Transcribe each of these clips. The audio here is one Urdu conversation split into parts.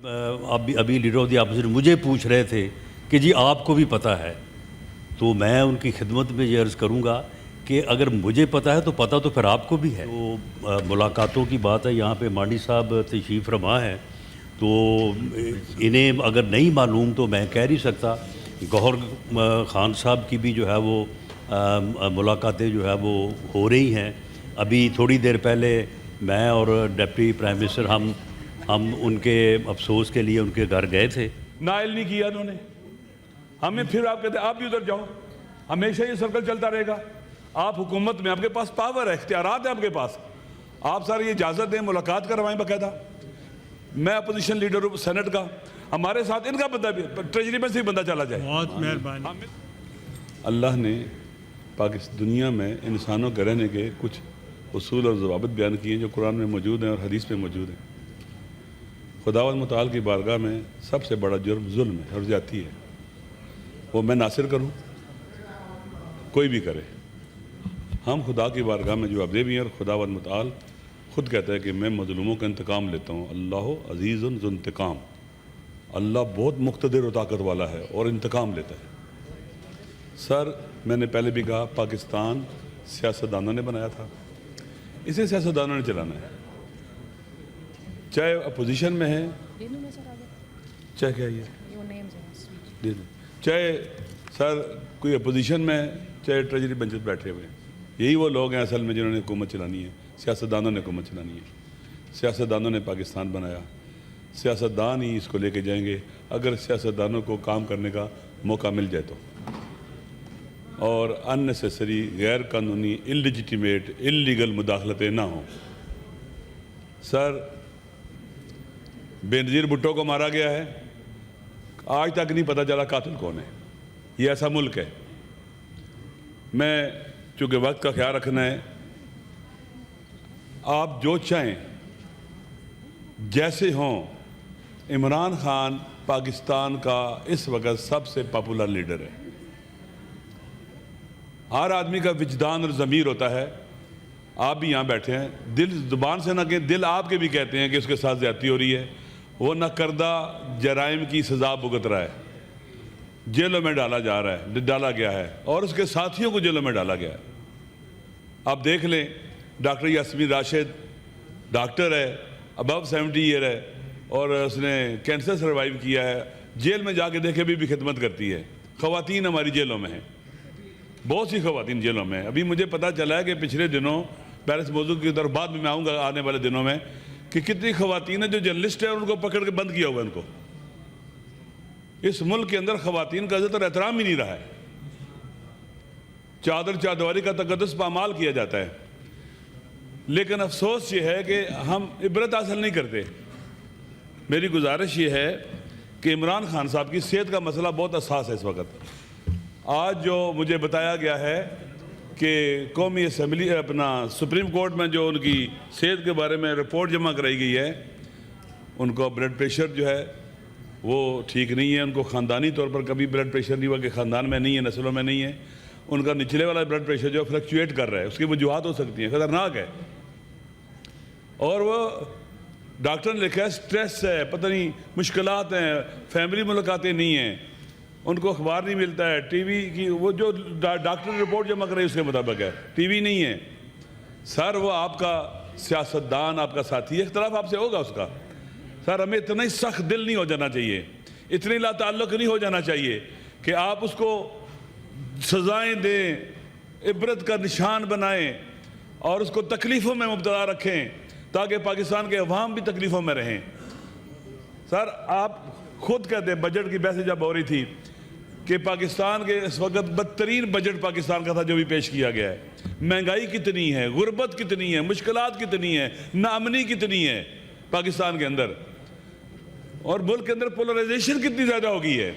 ابھی لیڈر آف دی اپوزیشن مجھے پوچھ رہے تھے کہ جی آپ کو بھی پتہ ہے، تو میں ان کی خدمت میں یہ عرض کروں گا کہ اگر مجھے پتہ ہے تو پتہ تو پھر آپ کو بھی ہے۔ تو ملاقاتوں کی بات ہے، یہاں پہ مانڈی صاحب تشریف فرما ہے، تو انہیں اگر نہیں معلوم تو میں کہہ نہیں سکتا۔ گوہر خان صاحب کی بھی جو ہے وہ ملاقاتیں جو ہے وہ ہو رہی ہیں۔ ابھی تھوڑی دیر پہلے میں اور ڈپٹی پرائم منسٹر ہم ان کے افسوس کے لیے ان کے گھر گئے تھے۔ نائل نہیں کیا انہوں نے ہمیں، پھر آپ کہتے ہیں آپ بھی ادھر جاؤ، ہمیشہ یہ سرکل چلتا رہے گا۔ آپ حکومت میں، آپ کے پاس پاور ہے، اختیارات ہیں آپ کے پاس، آپ سارے یہ اجازت دیں، ملاقات کروائیں باقاعدہ۔ میں اپوزیشن لیڈر ہوں سینٹ کا، ہمارے ساتھ ان کا بندہ بھی ٹریجری میں سے بندہ چلا جائے۔ بہت مہربانی۔ اللہ نے دنیا میں انسانوں کے رہنے کے کچھ اصول اور ضوابط بیان کیے ہیں جو قرآن میں موجود ہیں اور حدیث میں موجود ہیں۔ خداوند متعال کی بارگاہ میں سب سے بڑا جرم ظلم ہے اور زیادتی ہے، وہ میں ناصر کروں کوئی بھی کرے۔ ہم خدا کی بارگاہ میں جواب دے بھی ہیں، اور خداوند متعال خود کہتا ہے کہ میں مظلوموں کا انتقام لیتا ہوں۔ اللہ عزیز ذو انتقام، اللہ بہت مقتدر و طاقت والا ہے اور انتقام لیتا ہے۔ سر میں نے پہلے بھی کہا، پاکستان سیاستدانوں نے بنایا تھا، اسے سیاستدانوں نے چلانا ہے، چاہے اپوزیشن میں ہے، چاہے کیا یہ چاہے سر کوئی اپوزیشن میں ہے، چاہے ٹریجری بینچز بیٹھے ہوئے ہیں۔ یہی وہ لوگ ہیں اصل میں جنہوں نے حکومت چلانی ہے، سیاستدانوں نے حکومت چلانی ہے۔ سیاستدانوں نے پاکستان بنایا، سیاستدان ہی اس کو لے کے جائیں گے اگر سیاستدانوں کو کام کرنے کا موقع مل جائے تو، اور اننیسیسری، غیر قانونی، انلیجیٹیمیٹ، انلیگل مداخلتیں نہ ہوں۔ سر بے نظیر بھٹو کو مارا گیا ہے، آج تک نہیں پتہ چلا قاتل کون ہے۔ یہ ایسا ملک ہے۔ میں چونکہ وقت کا خیال رکھنا ہے، آپ جو چاہیں جیسے ہوں، عمران خان پاکستان کا اس وقت سب سے پاپولر لیڈر ہے۔ ہر آدمی کا وجدان اور ضمیر ہوتا ہے، آپ بھی یہاں بیٹھے ہیں، دل زبان سے نہ کہیں، دل آپ کے بھی کہتے ہیں کہ اس کے ساتھ زیادتی ہو رہی ہے، وہ نہ کردہ جرائم کی سزا بھگت رہا ہے، جیلوں میں ڈالا گیا ہے، اور اس کے ساتھیوں کو جیلوں میں ڈالا گیا ہے۔ آپ دیکھ لیں، ڈاکٹر یاسمین راشد ڈاکٹر ہے، ابو 70 ایئر ہے، اور اس نے کینسر سروائیو کیا ہے، جیل میں جا کے دیکھے بھی خدمت کرتی ہے۔ خواتین ہماری جیلوں میں ہیں، بہت سی خواتین جیلوں میں ہیں۔ ابھی مجھے پتہ چلا ہے کہ پچھلے دنوں، پیرس موضوع کی طرف بعد میں آؤں گا آنے والے دنوں میں، کہ کتنی خواتین ہیں جو جرنلسٹ ہیں، ان کو پکڑ کے بند کیا ہوا ہے۔ ان کو اس ملک کے اندر خواتین کا عزت اور احترام ہی نہیں رہا ہے، چادر چادواری کا تقدس پامال کیا جاتا ہے۔ لیکن افسوس یہ ہے کہ ہم عبرت حاصل نہیں کرتے۔ میری گزارش یہ ہے کہ عمران خان صاحب کی صحت کا مسئلہ بہت حساس ہے اس وقت۔ آج جو مجھے بتایا گیا ہے کہ قومی اسمبلی سپریم کورٹ میں جو ان کی صحت کے بارے میں رپورٹ جمع کرائی گئی ہے، ان کو بلڈ پریشر جو ہے وہ ٹھیک نہیں ہے، ان کو خاندانی طور پر کبھی بلڈ پریشر نہیں ہوا کہ خاندان میں نہیں ہے، نسلوں میں نہیں ہے، ان کا نچلے والا بلڈ پریشر جو فلکچویٹ کر رہا ہے، اس کی وجوہات ہو سکتی ہیں، خطرناک ہے۔ اور وہ ڈاکٹر نے لکھا ہے سٹریس ہے، پتہ نہیں مشکلات ہیں، فیملی ملاقاتیں نہیں ہیں، ان کو اخبار نہیں ملتا ہے، ٹی وی کی وہ جو ڈاکٹر رپورٹ جمع کر رہی ہے اس کے مطابق ہے، ٹی وی نہیں ہے۔ سر وہ آپ کا سیاستدان، آپ کا ساتھی ہے، اختلاف آپ سے ہوگا اس کا۔ سر ہمیں اتنا ہی سخت دل نہیں ہو جانا چاہیے، اتنی لا تعلق نہیں ہو جانا چاہیے کہ آپ اس کو سزائیں دیں، عبرت کا نشان بنائیں اور اس کو تکلیفوں میں مبتلا رکھیں تاکہ پاکستان کے عوام بھی تکلیفوں میں رہیں۔ سر آپ خود کہتے ہیں، بجٹ کی بحث جب ہو رہی تھی کہ پاکستان کے اس وقت بدترین بجٹ پاکستان کا تھا جو بھی پیش کیا گیا ہے۔ مہنگائی کتنی ہے، غربت کتنی ہے، مشکلات کتنی ہے، ناامنی کتنی ہے پاکستان کے اندر، اور ملک کے اندر پولرائزیشن کتنی زیادہ ہو گئی ہے،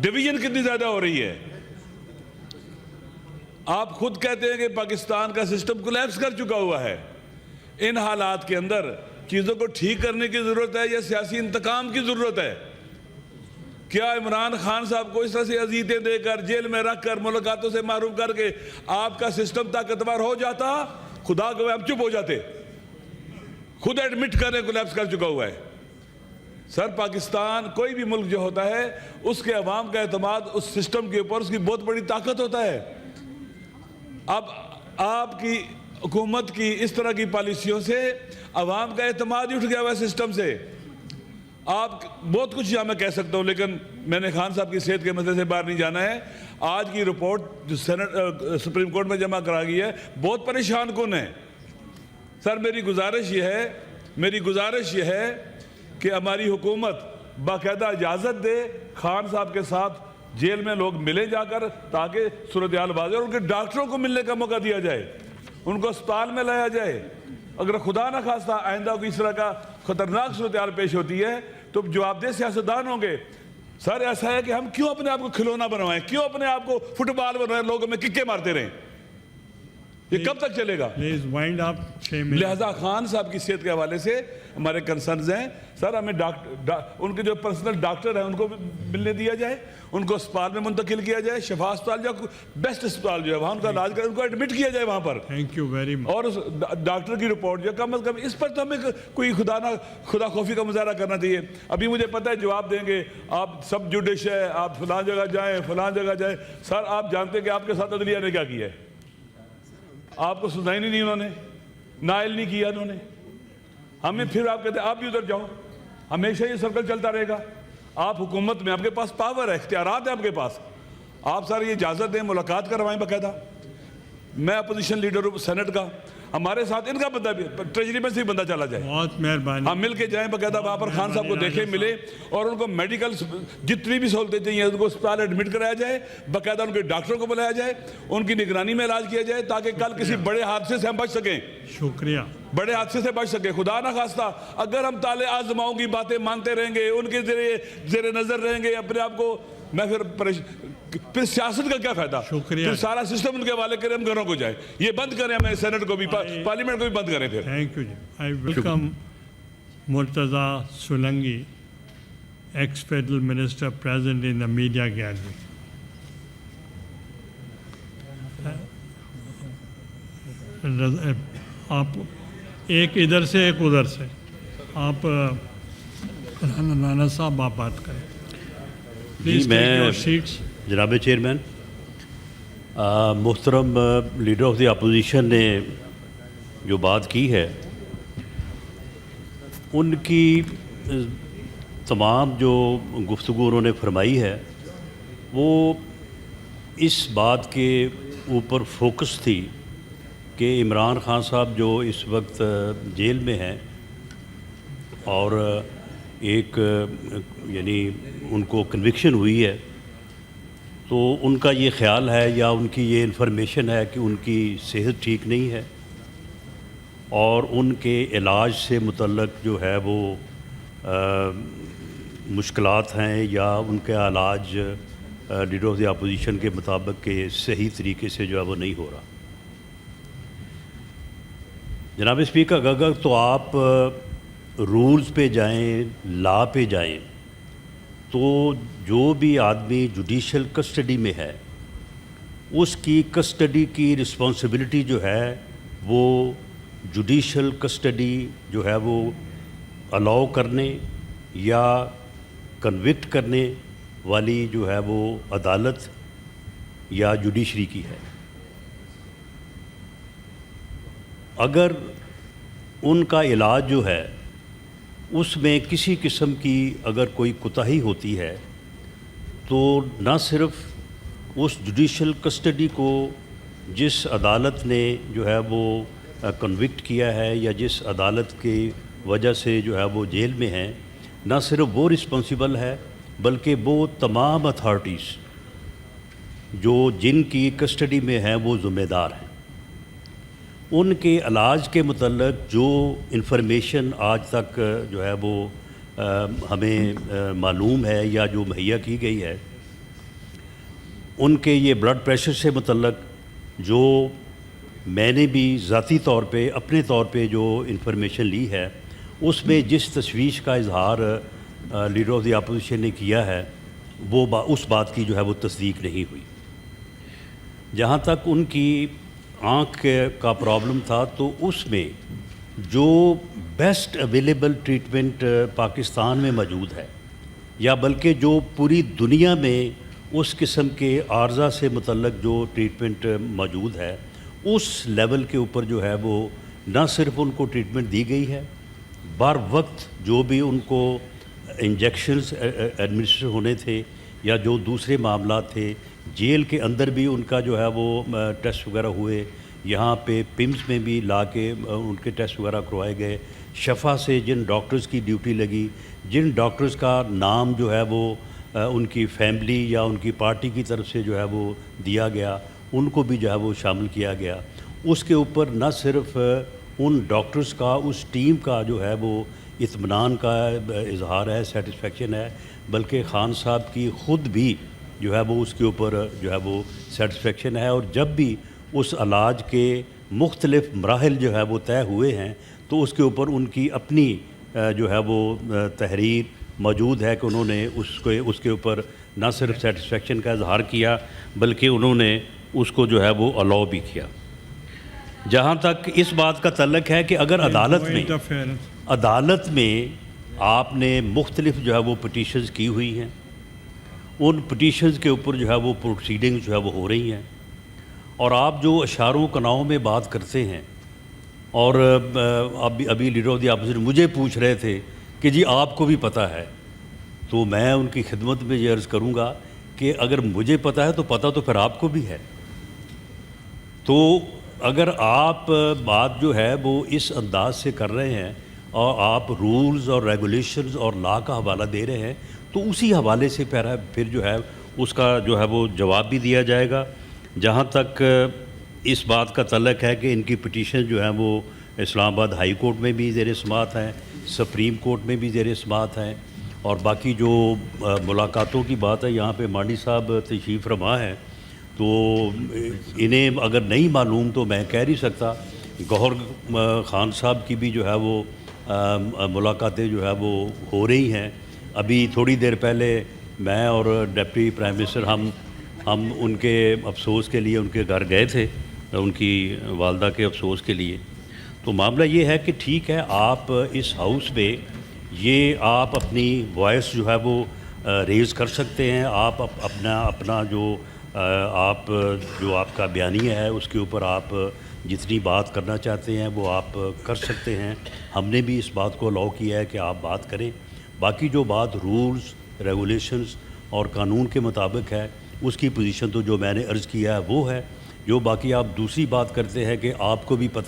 ڈویژن کتنی زیادہ ہو رہی ہے۔ آپ خود کہتے ہیں کہ پاکستان کا سسٹم کولیپس کر چکا ہوا ہے۔ ان حالات کے اندر چیزوں کو ٹھیک کرنے کی ضرورت ہے یا سیاسی انتقام کی ضرورت ہے؟ کیا عمران خان صاحب کو اس طرح سے اذیتیں دے کر، جیل میں رکھ کر، ملاقاتوں سے محروم کر کے آپ کا سسٹم طاقتور ہو جاتا؟ خدا کو ہم چپ ہو جاتے، خود ایڈمٹ کریں کولیپس کر چکا ہوا ہے۔ سر پاکستان کوئی بھی ملک جو ہوتا ہے اس کے عوام کا اعتماد اس سسٹم کے اوپر اس کی بہت بڑی طاقت ہوتا ہے. اب آپ کی حکومت کی اس طرح کی پالیسیوں سے عوام کا اعتماد ہی اٹھ گیا ہوا سسٹم سے. آپ بہت کچھ یہاں میں کہہ سکتا ہوں لیکن میں نے خان صاحب کی صحت کے مسئلے سے باہر نہیں جانا ہے. آج کی رپورٹ جو سپریم کورٹ میں جمع کرا گئی ہے بہت پریشان کن ہے. سر میری گزارش یہ ہے کہ ہماری حکومت باقاعدہ اجازت دے خان صاحب کے ساتھ جیل میں لوگ ملیں جا کر تاکہ صورتحال واضح اور ان کے ڈاکٹروں کو ملنے کا موقع دیا جائے, ان کو اسپتال میں لایا جائے. اگر خدا نہ خواستہ آئندہ کوئی اس طرح کا خطرناک صورتحال پیش ہوتی ہے تو جواب دہ سیاستدان ہوں گے. سر ایسا ہے کہ ہم کیوں اپنے آپ کو کھلونا بنوائیں, کیوں اپنے آپ کو فٹ بال بنوائیں, لوگوں میں ککے مارتے رہیں؟ یہ کب تک چلے گا؟ لہذا خان صاحب کی صحت کے حوالے سے ہمارے کنسرنز ہیں. سر ہمیں ان کے جو پرسنل ڈاکٹر ہیں ان کو ملنے دیا جائے, ان کو اسپتال میں منتقل کیا جائے, شفا اسپتال جو بیسٹ اسپتال جو ہے وہاں ان کا علاج کریں, ان کو ایڈمٹ کیا جائے وہاں پر. Thank you very much. اور اس ڈاکٹر کی رپورٹ جو کم از کم اس پر تو ہمیں کوئی خدا خوفی کا مظاہرہ کرنا چاہیے. ابھی مجھے پتہ ہے جواب دیں گے آپ سب جوڈیش ہے, آپ فلاں جگہ جائیں فلاں جگہ جائیں. سر آپ جانتے ہیں کہ آپ کے ساتھ عدلیہ نے کیا کیا ہے؟ آپ کو سنائی نہیں انہوں نے, نائل نہیں کیا انہوں نے. ہمیں پھر آپ کہتے ہیں آپ بھی ادھر جاؤ. ہمیشہ یہ سرکل چلتا رہے گا. آپ حکومت میں آپ کے پاس پاور ہے, اختیارات ہیں آپ کے پاس. آپ سارے یہ اجازت دیں, ملاقات کروائیں باقاعدہ. میں اپوزیشن لیڈر ہوں سینٹ کا, ہمارے ساتھ ان کا بندہ بھی ٹریجری میں سے ہی بندہ چلا جائے. بہت مہربانی. ہم مل کے جائیں باقاعدہ وہاں پر خان صاحب کو دیکھیں ملے اور ان کو میڈیکل جتنی بھی سہولتیں چاہیے ان کو اسپتال ایڈمٹ کرایا جائے, باقاعدہ ان کے ڈاکٹروں کو بلایا جائے, ان کی نگرانی میں علاج کیا جائے تاکہ کل کسی بڑے حادثے سے ہم بچ سکیں. شکریہ. بڑے حادثے سے بچ سکے. خدا نہ خواستہ اگر ہم تالے آزماؤں کی باتیں مانتے رہیں گے, ان کے زیر نظر رہیں گے اپنے آپ کو, میں پھر سیاست کا کیا فائدہ؟ شکریہ. پھر سارا سسٹم ان کے حوالے کریں, ہم گھروں کو جائیں. یہ بند کریں, ہمیں سینٹ کو بھی پارلیمنٹ کو بھی بند کریں. پھر تھینک یو جی. I welcome Murtaza Solangi, ex federal minister present in the media gallery. آپ ایک ادھر سے ایک ادھر سے, آپ رانا صاحب آپ بات کریں. Please take your seats. جناب چیئرمین, محترم لیڈر آف دی اپوزیشن نے جو بات کی ہے ان کی تمام جو گفتگو انہوں نے فرمائی ہے وہ اس بات کے اوپر فوکس تھی کہ عمران خان صاحب جو اس وقت جیل میں ہیں اور ایک یعنی ان کو کنوکشن ہوئی ہے, تو ان کا یہ خیال ہے یا ان کی یہ انفارمیشن ہے کہ ان کی صحت ٹھیک نہیں ہے اور ان کے علاج سے متعلق جو ہے وہ مشکلات ہیں یا ان کا علاج لیڈر آف دی اپوزیشن کے مطابق کہ صحیح طریقے سے جو ہے وہ نہیں ہو رہا. جناب اسپیکر, اگر تو آپ رولز پہ جائیں, لا پہ جائیں, تو جو بھی آدمی جوڈیشل کسٹڈی میں ہے اس کی کسٹڈی کی رسپانسبلٹی جو ہے وہ جوڈیشل کسٹڈی جو ہے وہ الاؤ کرنے یا کنوکٹ کرنے والی جو ہے وہ عدالت یا جوڈیشری کی ہے. اگر ان کا علاج جو ہے اس میں کسی قسم کی اگر کوئی کوتاہی ہوتی ہے تو نہ صرف اس جوڈیشل کسٹڈی کو جس عدالت نے جو ہے وہ کنوکٹ کیا ہے یا جس عدالت کی وجہ سے جو ہے وہ جیل میں ہیں, نہ صرف وہ رسپانسیبل ہے بلکہ وہ تمام اتھارٹیز جو جن کی کسٹڈی میں ہیں وہ ذمہ دار ہیں. ان کے علاج کے متعلق جو انفارمیشن آج تک جو ہے وہ ہمیں معلوم ہے یا جو مہیا کی گئی ہے, ان کے یہ بلڈ پریشر سے متعلق جو میں نے بھی ذاتی طور پہ اپنے طور پہ جو انفارمیشن لی ہے اس میں جس تشویش کا اظہار لیڈر آف دی اپوزیشن نے کیا ہے وہ اس بات کی جو ہے وہ تصدیق نہیں ہوئی. جہاں تک ان کی آنکھ کا پرابلم تھا تو اس میں جو بیسٹ اویلیبل ٹریٹمنٹ پاکستان میں موجود ہے یا بلکہ جو پوری دنیا میں اس قسم کے عارضہ سے متعلق جو ٹریٹمنٹ موجود ہے اس لیول کے اوپر جو ہے وہ نہ صرف ان کو ٹریٹمنٹ دی گئی ہے، بر وقت جو بھی ان کو انجیکشنز ایڈمنسٹر ہونے تھے یا جو دوسرے معاملات تھے، جیل کے اندر بھی ان کا جو ہے وہ ٹیسٹ وغیرہ ہوئے، یہاں پہ پمز میں بھی لا کے ان کے ٹیسٹ وغیرہ کروائے گئے، شفا سے جن ڈاکٹرز کی ڈیوٹی لگی، جن ڈاکٹرز کا نام جو ہے وہ ان کی فیملی یا ان کی پارٹی کی طرف سے جو ہے وہ دیا گیا، ان کو بھی جو ہے وہ شامل کیا گیا۔ اس کے اوپر نہ صرف ان ڈاکٹرز کا، اس ٹیم کا جو ہے وہ اطمینان کا اظہار ہے، سیٹسفیکشن ہے، بلکہ خان صاحب کی خود بھی جو ہے وہ اس کے اوپر جو ہے وہ سیٹسفیکشن ہے۔ اور جب بھی اس علاج کے مختلف مراحل جو ہے وہ طے ہوئے ہیں تو اس کے اوپر ان کی اپنی جو ہے وہ تحریر موجود ہے کہ انہوں نے اس کے اوپر نہ صرف سیٹسفیکشن کا اظہار کیا بلکہ انہوں نے اس کو جو ہے وہ الاؤ بھی کیا۔ جہاں تک اس بات کا تعلق ہے کہ اگر عدالت میں آپ نے مختلف جو ہے وہ پٹیشنز کی ہوئی ہیں، ان پٹیشنز کے اوپر جو ہے وہ پروسیڈنگ جو ہے وہ ہو رہی ہیں، اور آپ جو اشاروں کناؤں میں بات کرتے ہیں، اور ابھی لیڈر آف دی اپوزیشن مجھے پوچھ رہے تھے کہ جی آپ کو بھی پتہ ہے، تو میں ان کی خدمت میں یہ عرض کروں گا کہ اگر مجھے پتہ ہے تو پتہ تو پھر آپ کو بھی ہے۔ تو اگر آپ بات جو ہے وہ اس انداز سے کر رہے ہیں اور آپ رولز اور ریگولیشنز اور لا کا حوالہ دے رہے ہیں تو اسی حوالے سے پھر جو ہے اس کا جو ہے وہ جواب بھی دیا جائے گا۔ جہاں تک اس بات کا تعلق ہے کہ ان کی پٹیشن جو ہیں وہ اسلام آباد ہائی کورٹ میں بھی زیر سماعت ہیں، سپریم کورٹ میں بھی زیر سماعت ہیں، اور باقی جو ملاقاتوں کی بات ہے یہاں پہ مانڈی صاحب تشریف فرما ہے، تو انہیں اگر نہیں معلوم تو میں کہہ نہیں سکتا۔ گوہر خان صاحب کی بھی جو ہے وہ ملاقاتیں جو ہے وہ ہو رہی ہیں۔ ابھی تھوڑی دیر پہلے میں اور ڈپٹی پرائم منسٹر ہم ان کے افسوس کے لیے ان کے گھر گئے تھے، ان کی والدہ کے افسوس کے لیے۔ تو معاملہ یہ ہے کہ ٹھیک ہے، آپ اس ہاؤس میں یہ آپ اپنی وائس جو ہے وہ ریز کر سکتے ہیں، آپ اپنا جو آپ کا بیانیہ ہے اس کے اوپر آپ جتنی بات کرنا چاہتے ہیں وہ آپ کر سکتے ہیں۔ ہم نے بھی اس بات کو الاؤ کیا ہے کہ آپ بات کریں۔ باقی جو بات رولز، ریگولیشنز اور قانون کے مطابق ہے اس کی پوزیشن تو جو میں نے عرض کیا ہے وہ ہے۔ جو باقی آپ دوسری بات کرتے ہیں کہ آپ کو بھی پتہ